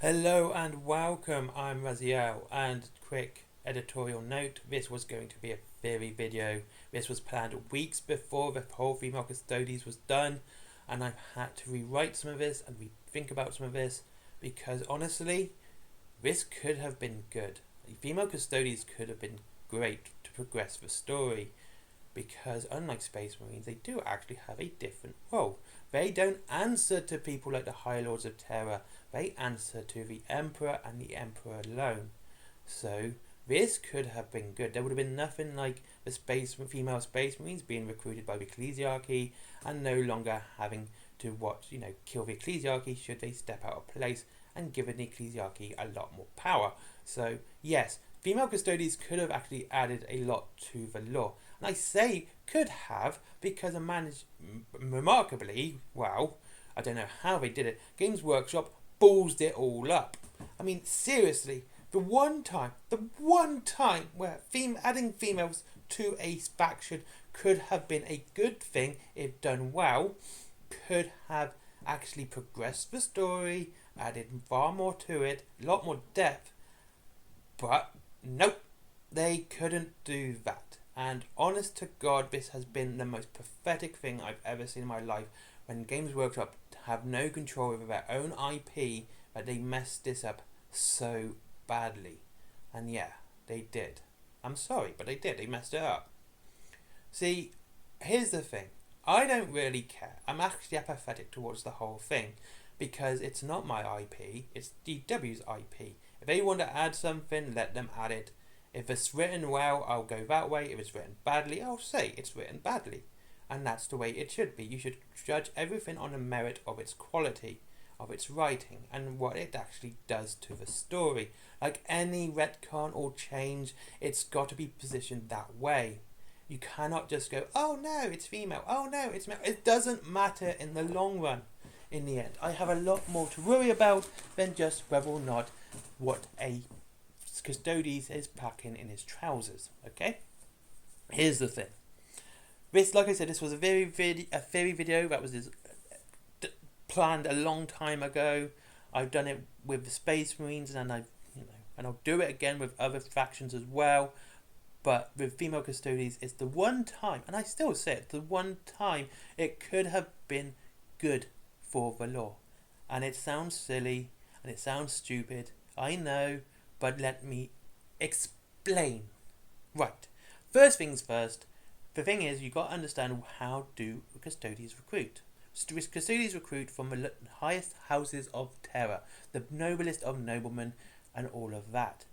Hello and welcome, I'm Raziel, and quick editorial note, this was going to be a theory video. This was planned weeks before the whole female Custodes was done, and I've had to rewrite some of this and rethink about some of this, because honestly, this could have been good. The female Custodes could have been great to progress the story, because unlike Space Marines, they do actually have a different role. They don't answer to people like the High Lords of Terror, they answer to the Emperor and the Emperor alone. So this could have been good. There would have been nothing like the female Space Marines being recruited by the Ecclesiarchy and no longer having to kill the Ecclesiarchy should they step out of place, and given the Ecclesiarchy a lot more power. So yes, female Custodes could have actually added a lot to the lore. And I say could have because a remarkably, well, I don't know how they did it, Games Workshop ballsed it all up. I mean, seriously, the one time where adding females to a faction could have been a good thing if done well, could have actually progressed the story, added far more to it, a lot more depth, but nope, they couldn't do that. And honest to God, this has been the most pathetic thing I've ever seen in my life, when Games Workshop have no control over their own IP, that they messed this up so badly. And yeah, they did. I'm sorry, but they did. They messed it up. See, here's the thing. I don't really care. I'm actually apathetic towards the whole thing, because it's not my IP, it's DW's IP. If they want to add something, let them add it. If it's written well, I'll go that way. If it's written badly, I'll say it's written badly. And that's the way it should be. You should judge everything on the merit of its quality, of its writing, and what it actually does to the story. Like any retcon or change, it's got to be positioned that way. You cannot just go, oh no, it's female, oh no, it's male. It doesn't matter in the long run. In the end, I have a lot more to worry about than just whether or not what a Custodes is packing in his trousers. Okay, here's the thing. This, like I said, this was a theory video that was planned a long time ago. I've done it with the Space Marines, and I'll do it again with other factions as well. But with female Custodes, it's the one time, and I still say it's the one time it could have been good for the lore. And it sounds silly and it sounds stupid, I know, but let me explain. Right, first things first, the thing is, you've got to understand how do Custodes recruit. Custodes recruit from the highest houses of terror, the noblest of noblemen, and all of that.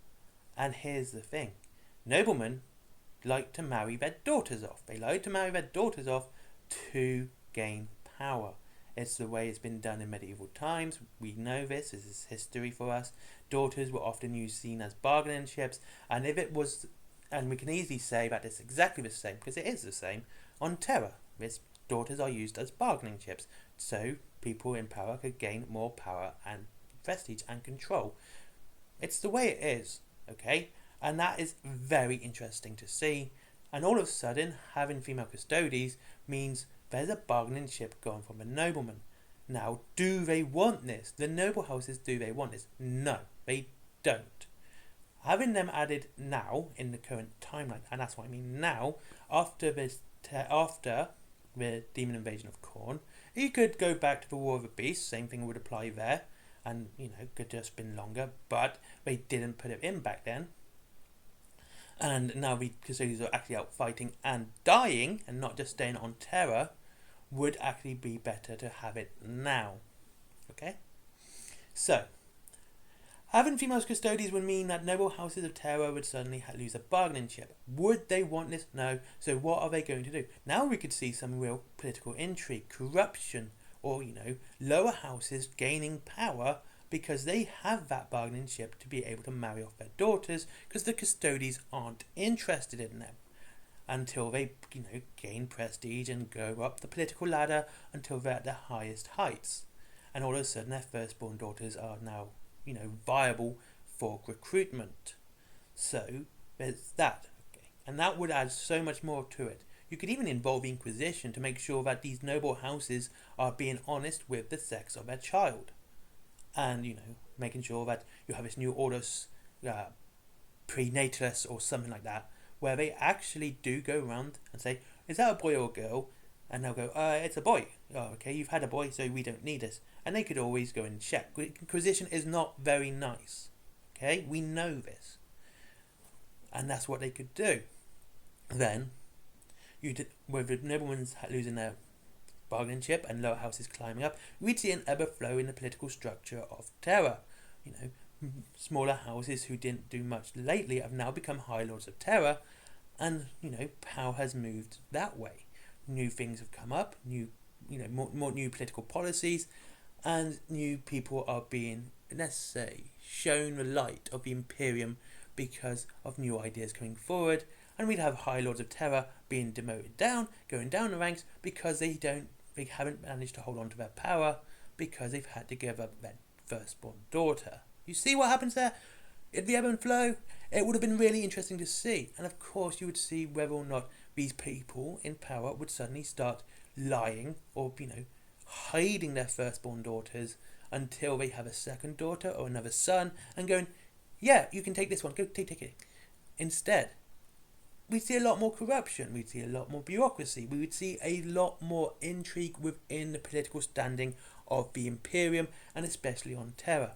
And here's the thing. Noblemen like to marry their daughters off. They like to marry their daughters off to gain power. It's the way it's been done in medieval times. We know this is history for us. Daughters were often seen as bargaining chips, and we can easily say that it's exactly the same, because it is the same, on Terra. Daughters are used as bargaining chips, so people in power could gain more power and prestige and control. It's the way it is, okay? And that is very interesting to see. And all of a sudden, having female Custodes means there's a bargaining chip going from a nobleman. Now, do they want this? The noble houses, do they want this? No, they don't. Having them added now in the current timeline, and that's what I mean now, after the demon invasion of Khorne, you could go back to the War of the Beasts. Same thing would apply there, and could just been longer, but they didn't put it in back then. And now the Custodes are actually out fighting and dying, and not just staying on Terra, would actually be better to have it now. Okay? So, having female Custodes would mean that noble houses of Terra would suddenly lose a bargaining chip. Would they want this? No. So what are they going to do? Now we could see some real political intrigue, corruption, or, lower houses gaining power because they have that bargaining chip to be able to marry off their daughters, because the Custodes aren't interested in them until they gain prestige and go up the political ladder until they're at the highest heights, and all of a sudden their firstborn daughters are now viable for recruitment. So there's that, okay? And that would add so much more to it. You could even involve the Inquisition to make sure that these noble houses are being honest with the sex of their child. and making sure that you have this new orders prenatalist or something like that, where they actually do go around and say, is that a boy or a girl? And they'll go, it's a boy. Oh, okay, you've had a boy, so we don't need this. And they could always go and check. Inquisition is not very nice. Okay, we know this. And that's what they could do. Then, with the noblemen losing their bargaining chip and lower houses climbing up, we'd see an ebb and flow in the political structure of terror. Smaller houses who didn't do much lately have now become high lords of terror, and power has moved that way. New things have come up, more new political policies, and new people are being, let's say, shown the light of the Imperium because of new ideas coming forward, and we'd have high lords of terror being demoted down, going down the ranks because they haven't managed to hold on to their power because they've had to give up their firstborn daughter. You see what happens there? It'd be ebb and flow. It would have been really interesting to see. And of course you would see whether or not these people in power would suddenly start lying or, hiding their firstborn daughters until they have a second daughter or another son and going, yeah, you can take this one, go take it. Instead, we'd see a lot more corruption, we'd see a lot more bureaucracy, we would see a lot more intrigue within the political standing of the Imperium and especially on terror.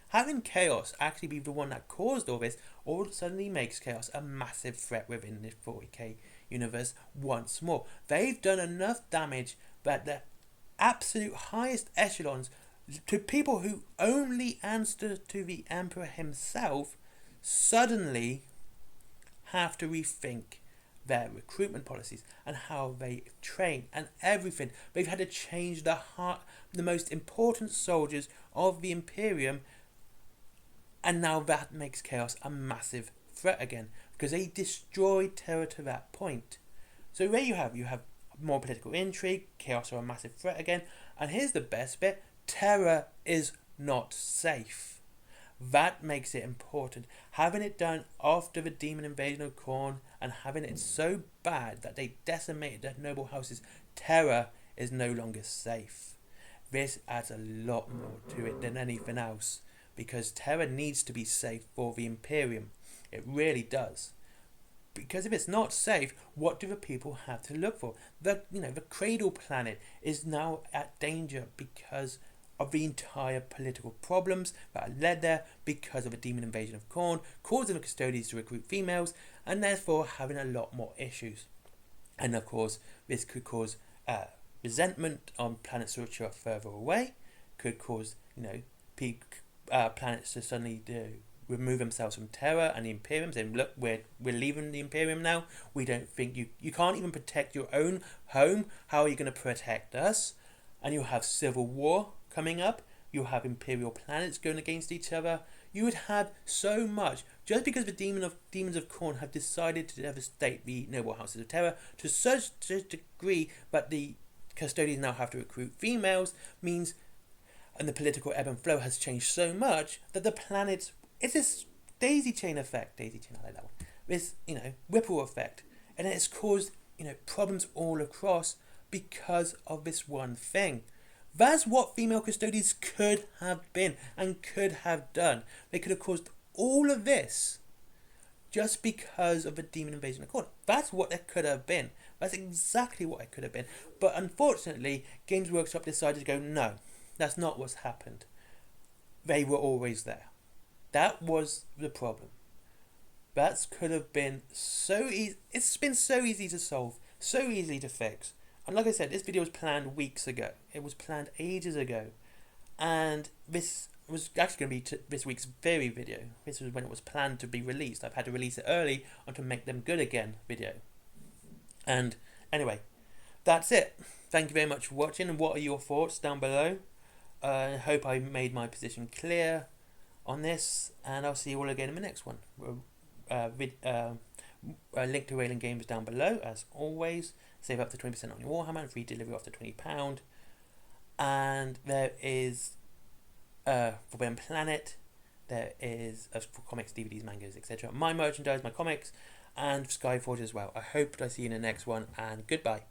Having chaos actually be the one that caused all this all suddenly makes chaos a massive threat within the 40k universe once more. They've done enough damage that the absolute highest echelons, to people who only answer to the Emperor himself, suddenly have to rethink their recruitment policies and how they train and everything. They've had to change the most important soldiers of the Imperium. And now that makes chaos a massive threat again, because they destroyed terror to that point. So there you have more political intrigue, chaos are a massive threat again, and here's the best bit, terror is not safe. That makes it important. Having it done after the demon invasion of Khorne and having it so bad that they decimated the noble houses, terror is no longer safe. This adds a lot more to it than anything else. Because terror needs to be safe for the Imperium. It really does. Because if it's not safe, what do the people have to look for? The Cradle planet is now at danger because of the entire political problems that are led there because of a demon invasion of Khorne, causing the Custodes to recruit females, and therefore having a lot more issues. And of course, this could cause resentment on planets which are further away, could cause, planets to suddenly remove themselves from terror and the Imperium, saying, look, we're leaving the Imperium now. We don't think you can't even protect your own home. How are you going to protect us? And you'll have civil war coming up. You'll have Imperial planets going against each other. You would have so much, just because the demons of Khorne have decided to devastate the noble houses of terror to such a degree that the Custodes now have to recruit females, means, and the political ebb and flow has changed so much that the planets, it's this daisy chain effect. I like that one. This, ripple effect. And it's caused, problems all across because of this one thing. That's what female Custodes could have been and could have done. They could have caused all of this just because of the demon invasion of Khorne. That's what it could have been. That's exactly what it could have been. But unfortunately, Games Workshop decided to go, no, that's not what's happened. They were always there. That was the problem. That could have been so easy. It's been so easy to solve, so easy to fix. And like I said, this video was planned weeks ago. It was planned ages ago. And this was actually going to be this week's theory video. This was when it was planned to be released. I've had to release it early on to make them good again video. And anyway, that's it. Thank you very much for watching. And what are your thoughts down below? I hope I made my position clear on this. And I'll see you all again in the next one. Link to Railing Games down below, as always. Save up to 20% on your Warhammer and free delivery after £20. And there is Forbidden Planet. There is for comics, DVDs, mangas, etc. My merchandise, my comics, and Skyforge as well. I hope I see you in the next one, and goodbye.